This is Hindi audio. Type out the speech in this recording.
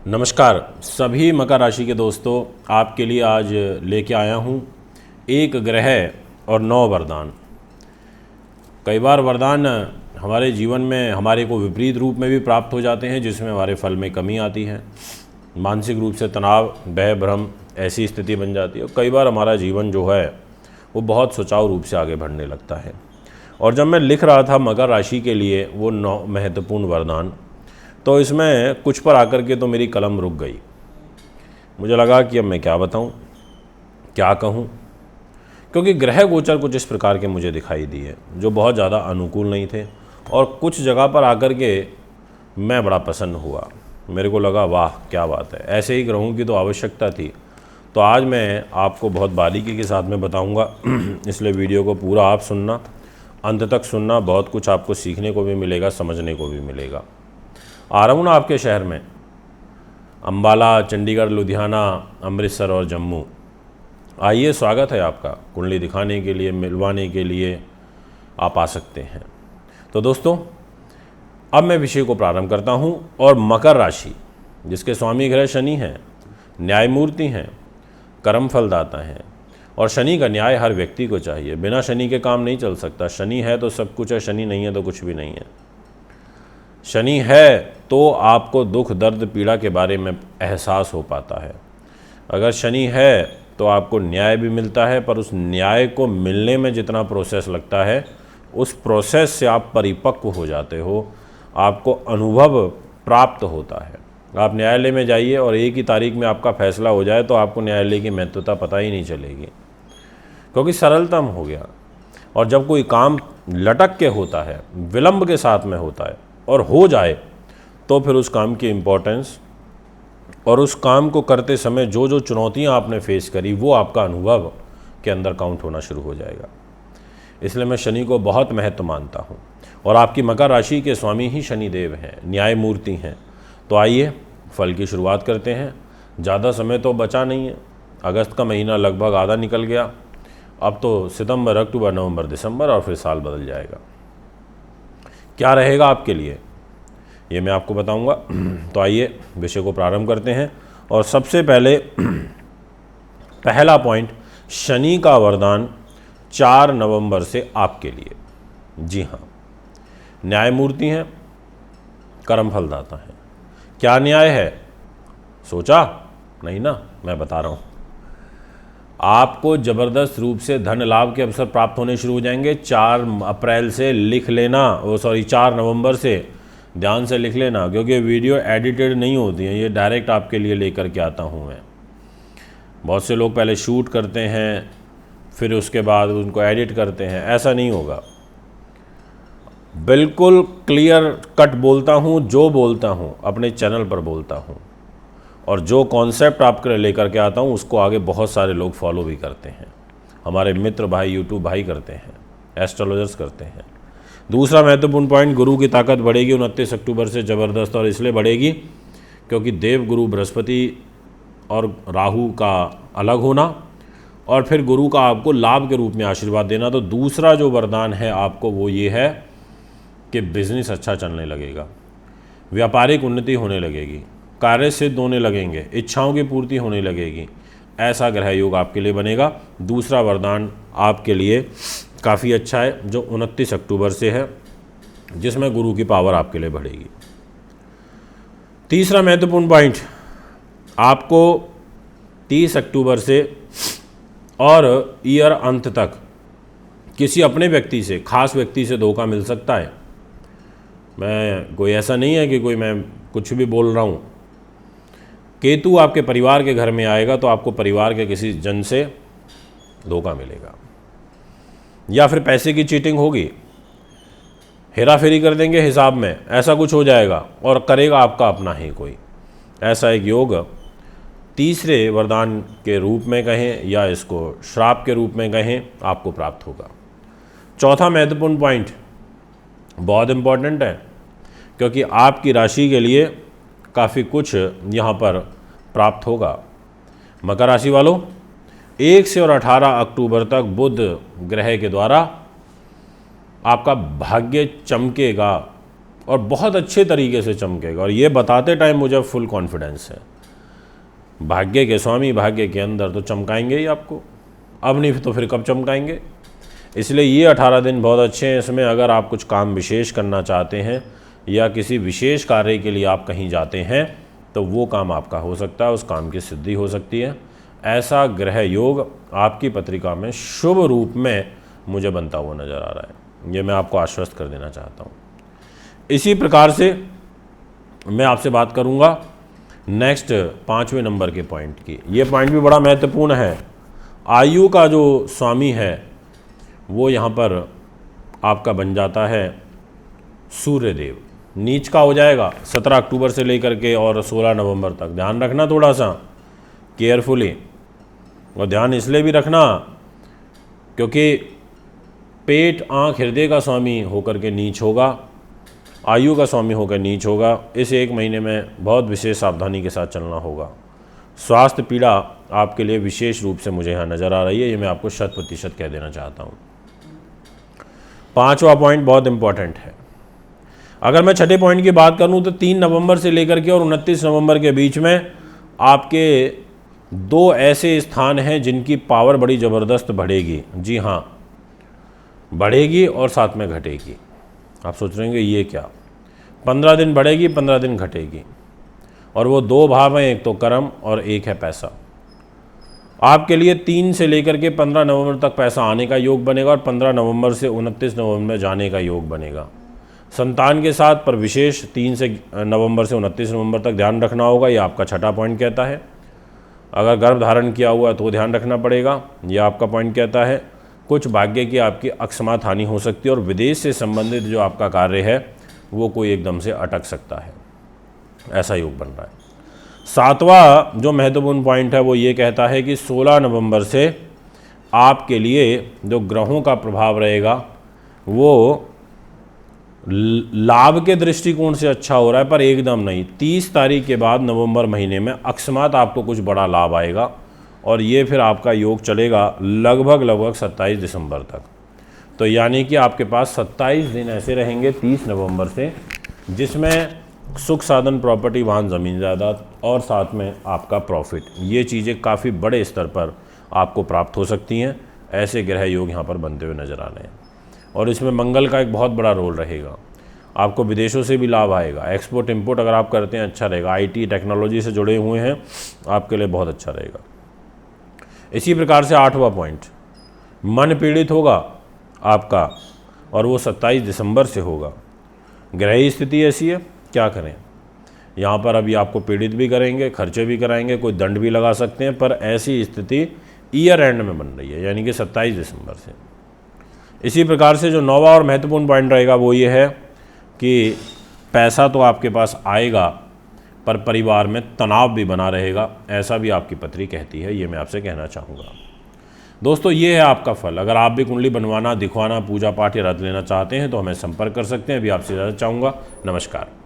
नमस्कार सभी मकर राशि के दोस्तों, आपके लिए आज लेके आया हूँ एक ग्रह और 9 वरदान। कई बार वरदान हमारे जीवन में हमारे को विपरीत रूप में भी प्राप्त हो जाते हैं, जिसमें हमारे फल में कमी आती है। मानसिक रूप से तनाव, भय, भ्रम ऐसी स्थिति बन जाती है। कई बार हमारा जीवन जो है वो बहुत सुचारू रूप से आगे बढ़ने लगता है। और जब मैं लिख रहा था मकर राशि के लिए वो 9 महत्वपूर्ण वरदान, तो इसमें कुछ पर आकर के तो मेरी कलम रुक गई। मुझे लगा कि अब मैं क्या बताऊं, क्या कहूं, क्योंकि ग्रह गोचर कुछ इस प्रकार के मुझे दिखाई दिए जो बहुत ज़्यादा अनुकूल नहीं थे। और कुछ जगह पर आकर के मैं बड़ा प्रसन्न हुआ। मेरे को लगा वाह क्या बात है, ऐसे ही ग्रहों की तो आवश्यकता थी। तो आज मैं आपको बहुत बारीकी के साथ में बताऊँगा इसलिए वीडियो को पूरा आप सुनना, अंत तक सुनना। बहुत कुछ आपको सीखने को भी मिलेगा, समझने को भी मिलेगा। आ रहा हूँ ना आपके शहर में, अम्बाला, चंडीगढ़, लुधियाना, अमृतसर और जम्मू। आइए, स्वागत है आपका। कुंडली दिखाने के लिए, मिलवाने के लिए आप आ सकते हैं। तो दोस्तों, अब मैं विषय को प्रारंभ करता हूँ। और मकर राशि जिसके स्वामी ग्रह शनि हैं, न्यायमूर्ति हैं, कर्म फलदाता हैं। और शनि का न्याय हर व्यक्ति को चाहिए। बिना शनि के काम नहीं चल सकता। शनि है तो सब कुछ है, शनि नहीं है तो कुछ भी नहीं है। शनि है तो आपको दुख, दर्द, पीड़ा के बारे में एहसास हो पाता है। अगर शनि है तो आपको न्याय भी मिलता है, पर उस न्याय को मिलने में जितना प्रोसेस लगता है, उस प्रोसेस से आप परिपक्व हो जाते हो, आपको अनुभव प्राप्त होता है। आप न्यायालय में जाइए और एक ही तारीख में आपका फैसला हो जाए तो आपको न्यायालय की महत्वता पता ही नहीं चलेगी, क्योंकि सरलतम हो गया। और जब कोई काम लटक के होता है, विलंब के साथ में होता है और हो जाए, तो फिर उस काम की इम्पोर्टेंस और उस काम को करते समय जो जो चुनौतियां आपने फेस करी, वो आपका अनुभव के अंदर काउंट होना शुरू हो जाएगा। इसलिए मैं शनि को बहुत महत्व मानता हूं। और आपकी मकर राशि के स्वामी ही शनिदेव हैं, न्यायमूर्ति हैं। तो आइए फल की शुरुआत करते हैं। ज़्यादा समय तो बचा नहीं है। अगस्त का महीना लगभग आधा निकल गया। अब तो सितंबर, अक्टूबर, नवंबर, दिसंबर और फिर साल बदल जाएगा। क्या रहेगा आपके लिए ये मैं आपको बताऊंगा। तो आइए विषय को प्रारंभ करते हैं। और सबसे पहले पहला पॉइंट, शनि का वरदान 4 नवंबर से आपके लिए। जी हाँ, न्यायमूर्ति हैं, कर्म फलदाता हैं। क्या न्याय है, सोचा नहीं ना? मैं बता रहा हूँ। आपको ज़बरदस्त रूप से धन लाभ के अवसर प्राप्त होने शुरू हो जाएंगे 4 अप्रैल से। लिख लेना, 4 नवंबर से। ध्यान से लिख लेना, क्योंकि वीडियो एडिटेड नहीं होती हैं, ये डायरेक्ट आपके लिए लेकर के आता हूँ मैं। बहुत से लोग पहले शूट करते हैं, फिर उसके बाद उनको एडिट करते हैं। ऐसा नहीं होगा। बिल्कुल क्लियर कट बोलता हूँ, जो बोलता हूँ अपने चैनल पर बोलता हूँ। और जो कॉन्सेप्ट आपके लेकर के आता हूँ, उसको आगे बहुत सारे लोग फॉलो भी करते हैं। हमारे मित्र भाई, यूट्यूब भाई करते हैं, एस्ट्रोलॉजर्स करते हैं। दूसरा महत्वपूर्ण पॉइंट, गुरु की ताकत बढ़ेगी 29 अक्टूबर से ज़बरदस्त। और इसलिए बढ़ेगी क्योंकि देव गुरु बृहस्पति और राहु का अलग होना, और फिर गुरु का आपको लाभ के रूप में आशीर्वाद देना। तो दूसरा जो वरदान है आपको, वो ये है कि बिजनेस अच्छा चलने लगेगा, व्यापारिक उन्नति होने लगेगी, कार्य सिद्ध होने लगेंगे, इच्छाओं की पूर्ति होने लगेगी। ऐसा ग्रह योग आपके लिए बनेगा। दूसरा वरदान आपके लिए काफ़ी अच्छा है, जो 29 अक्टूबर से है, जिसमें गुरु की पावर आपके लिए बढ़ेगी। तीसरा महत्वपूर्ण पॉइंट, आपको 30 अक्टूबर से और ईयर अंत तक किसी अपने व्यक्ति से, खास व्यक्ति से धोखा मिल सकता है। मैं कोई ऐसा नहीं है कि कोई मैं कुछ भी बोल रहा हूँ। केतु आपके परिवार के घर में आएगा तो आपको परिवार के किसी जन से धोखा मिलेगा, या फिर पैसे की चीटिंग होगी, हेरा फेरी कर देंगे हिसाब में, ऐसा कुछ हो जाएगा। और करेगा आपका अपना ही कोई। ऐसा एक योग तीसरे वरदान के रूप में कहें या इसको श्राप के रूप में कहें, आपको प्राप्त होगा। चौथा महत्वपूर्ण पॉइंट बहुत इम्पॉर्टेंट है, क्योंकि आपकी राशि के लिए काफ़ी कुछ यहाँ पर प्राप्त होगा। मकर राशि वालों, 1 से और 18 अक्टूबर तक बुध ग्रह के द्वारा आपका भाग्य चमकेगा और बहुत अच्छे तरीके से चमकेगा। और ये बताते टाइम मुझे फुल कॉन्फिडेंस है, भाग्य के स्वामी भाग्य के अंदर तो चमकाएंगे ही आपको, अब नहीं तो फिर कब चमकाएंगे। इसलिए ये 18 दिन बहुत अच्छे हैं। इसमें अगर आप कुछ काम विशेष करना चाहते हैं या किसी विशेष कार्य के लिए आप कहीं जाते हैं तो वो काम आपका हो सकता है, उस काम की सिद्धि हो सकती है। ऐसा ग्रह योग आपकी पत्रिका में शुभ रूप में मुझे बनता हुआ नज़र आ रहा है, ये मैं आपको आश्वस्त कर देना चाहता हूँ। इसी प्रकार से मैं आपसे बात करूँगा नेक्स्ट 5वें नंबर के पॉइंट की। ये पॉइंट भी बड़ा महत्वपूर्ण है। आयु का जो स्वामी है वो यहाँ पर आपका बन जाता है सूर्यदेव, नीच का हो जाएगा 17 अक्टूबर से लेकर के और 16 नवंबर तक। ध्यान रखना थोड़ा सा केयरफुली, और ध्यान इसलिए भी रखना क्योंकि पेट आँख हृदय का स्वामी होकर के नीच होगा, आयु का स्वामी होकर नीच होगा। इस 1 महीने में बहुत विशेष सावधानी के साथ चलना होगा। स्वास्थ्य पीड़ा आपके लिए विशेष रूप से मुझे यहाँ नज़र आ रही है, ये मैं आपको 100% कह देना चाहता हूँ। 5वां पॉइंट बहुत इंपॉर्टेंट है। अगर मैं 6ठे पॉइंट की बात करूँ तो 3 नवंबर से लेकर के और 29 नवंबर के बीच में आपके 2 ऐसे स्थान हैं जिनकी पावर बड़ी ज़बरदस्त बढ़ेगी। जी हाँ, बढ़ेगी और साथ में घटेगी। आप सोच रहे होंगे ये क्या, 15 दिन बढ़ेगी 15 दिन घटेगी, और वो 2 भाव हैं, एक तो कर्म और एक है पैसा। आपके लिए 3 से लेकर के 15 नवंबर तक पैसा आने का योग बनेगा और 15 नवंबर से 29 नवंबर जाने का योग बनेगा। संतान के साथ पर विशेष 3 से नवंबर से 29 नवंबर तक ध्यान रखना होगा, ये आपका 6ठा पॉइंट कहता है। अगर गर्भ धारण किया हुआ है तो ध्यान रखना पड़ेगा, यह आपका पॉइंट कहता है। कुछ भाग्य की आपकी अकस्मात हानि हो सकती है और विदेश से संबंधित जो आपका कार्य है वो कोई एकदम से अटक सकता है, ऐसा योग बन रहा है। 7वां जो महत्वपूर्ण पॉइंट है वो ये कहता है कि 16 नवंबर से आपके लिए जो ग्रहों का प्रभाव रहेगा वो लाभ के दृष्टिकोण से अच्छा हो रहा है, पर एकदम नहीं। 30 तारीख के बाद नवंबर महीने में अकस्मात आपको कुछ बड़ा लाभ आएगा और ये फिर आपका योग चलेगा लगभग 27 दिसंबर तक। तो यानी कि आपके पास 27 दिन ऐसे रहेंगे 30 नवंबर से, जिसमें सुख साधन, प्रॉपर्टी, वाहन, ज़मीन, जायदाद और साथ में आपका प्रॉफिट, ये चीज़ें काफ़ी बड़े स्तर पर आपको प्राप्त हो सकती हैं। ऐसे ग्रह योग यहाँ पर बनते हुए नज़र आ रहे हैं और इसमें मंगल का एक बहुत बड़ा रोल रहेगा। आपको विदेशों से भी लाभ आएगा, एक्सपोर्ट इंपोर्ट अगर आप करते हैं अच्छा रहेगा, IT टेक्नोलॉजी से जुड़े हुए हैं आपके लिए बहुत अच्छा रहेगा। इसी प्रकार से 8वां पॉइंट, मन पीड़ित होगा आपका और वो 27 दिसंबर से होगा। ग्रह स्थिति ऐसी है, क्या करें, यहाँ पर अभी आपको पीड़ित भी करेंगे, खर्चे भी कराएंगे, कोई दंड भी लगा सकते हैं, पर ऐसी स्थिति ईयर एंड में बन रही है, यानी कि 27 दिसंबर से। इसी प्रकार से जो 9वां और महत्वपूर्ण पॉइंट रहेगा वो ये है कि पैसा तो आपके पास आएगा पर परिवार में तनाव भी बना रहेगा, ऐसा भी आपकी पत्री कहती है, ये मैं आपसे कहना चाहूँगा। दोस्तों ये है आपका फल। अगर आप भी कुंडली बनवाना, दिखवाना, पूजा पाठ या रद्द लेना चाहते हैं तो हमें संपर्क कर सकते हैं। अभी आपसे इजाज़त चाहूँगा। नमस्कार।